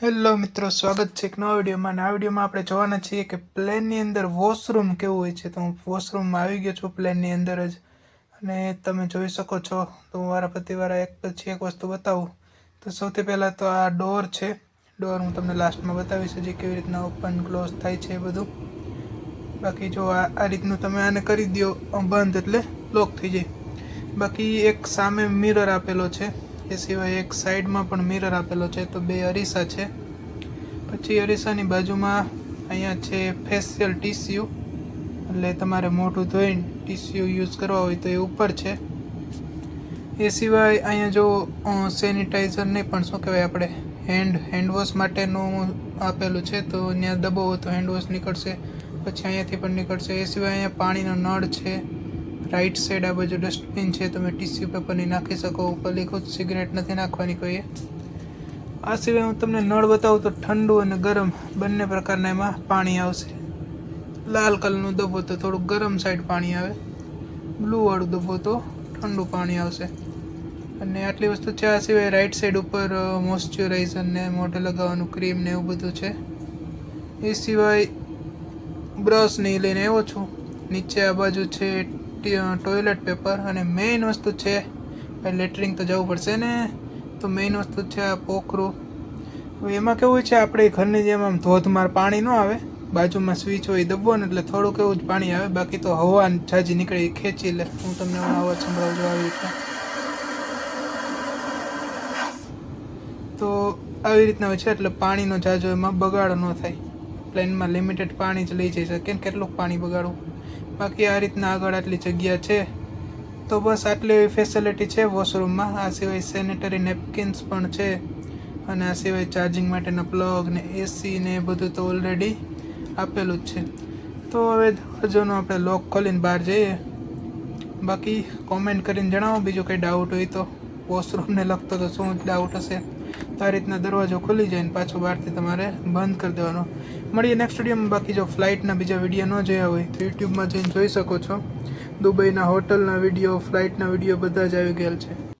Hello મિત્રો, સ્વાગત છે એક નવા વિડીયોમાં. આ વિડીયોમાં આપણે જોવાના છીએ કે પ્લેનની અંદર વોશરૂમ કેવું હોય છે. તો હું વોશરૂમમાં આવી ગયો છું પ્લેનની અંદર જ, અને તમે જોઈ શકો છો. તો હું વારાફરતી એક પછી એક વસ્તુ બતાવું. તો સૌથી પહેલાં તો આ ડોર છે. ડોર હું તમને લાસ્ટમાં બતાવીશ હજી કેવી રીતના ઓપન ક્લોઝ થાય છે એ બધું. બાકી જો આ રીતનું તમે આને કરી દો બંધ એટલે લોક થઈ જાય. બાકી એક સામે મિરર આપેલો છે, એ સિવાય એક સાઈડમાં પણ મિરર આપેલો છે. તો બે અરીસા છે. પછી અરીસાની બાજુમાં અહીંયા છે ફેશિયલ ટીસ્યુ, એટલે તમારે મોઢું ધોઈને ટીસ્યુ યુઝ કરવા હોય તો એ ઉપર છે. એ સિવાય અહીંયા જો સેનિટાઈઝર નહીં પણ શું કહેવાય આપણે હેન્ડવોશ માટેનું આપેલું છે. તો ત્યાં દબાવો તો હેન્ડવોશ નીકળશે, પછી અહીંયાથી પણ નીકળશે. એ સિવાય અહીંયા પાણીનો નળ છે. રાઈટ સાઈડ આ બાજુ ડસ્ટબિન છે, તમે ટીસ્યુ પેપરની નાખી શકો. ઉપર લીખું સિગરેટ નથી નાખવાની કોઈએ. આ સિવાય હું તમને નળ બતાવું તો ઠંડુ અને ગરમ બંને પ્રકારના એમાં પાણી આવશે. લાલ કલરનું દબો તો થોડુંક ગરમ સાઈડ પાણી આવે, બ્લુવાળું દબો તો ઠંડુ પાણી આવશે. અને આટલી વસ્તુ છે. આ સિવાય રાઈટ સાઈડ ઉપર મોઇશ્ચરાઇઝર ને મોઢે લગાવવાનું ક્રીમ ને એવું બધું છે. એ સિવાય બ્રશ ને લઈને આવ્યો છું. નીચે આ બાજુ છે ટોયલેટ પેપર, અને મેઇન વસ્તુ છે લેટરિંગ તો જવું પડશે ને, તો મેઇન વસ્તુ છે આ પોખરું. હવે એમાં કેવું છે, આપણે ઘરની જેમ આમ ધોધમાર પાણી ન આવે, બાજુમાં સ્વિચ હોય દબવો ને એટલે થોડુંક એવું જ પાણી આવે. બાકી તો હવા ઝાઝી નીકળે એ ખેંચી લે. હું તમને અવાજ સંભળાવજો આવી રીતના. તો આવી રીતના હોય છે, એટલે પાણીનો ઝાઝો એમાં બગાડો ન થાય. પ્લેનમાં લિમિટેડ પાણી જ લઈ જઈ શકે ને કેટલું પાણી બગાડવું. બાકી આ રીતના આગળ આટલી જગ્યા છે. તો બસ આટલી ફેસિલિટી છે વોશરૂમમાં. આ સિવાય સેનેટરી નેપકિન્સ પણ છે, અને આ સિવાય ચાર્જિંગ માટેના પ્લગ ને એસી ને બધું તો ઓલરેડી આપેલું જ છે. તો હવે દરવાજાનો આપણે લોક ખોલીને બહાર જઈએ. બાકી કોમેન્ટ કરીને જણાવો બીજો કંઈ ડાઉટ હોય તો. વોશરૂમને લગતો તો શું ડાઉટ હશે. તો આ રીતના દરવાજો ખુલી જાય ને પાછો બહારથી તમારે બંધ કરી દેવાનો. મળીએ નેક્સ્ટ વિડીયોમાં. બાકી જો ફ્લાઇટના બીજા વિડીયો ન જોયા હોય તો યુટ્યુબમાં જઈને જોઈ શકો છો. દુબઈના હોટલના વિડીયો, ફ્લાઇટના વિડીયો બધા જ આવી ગયેલ છે.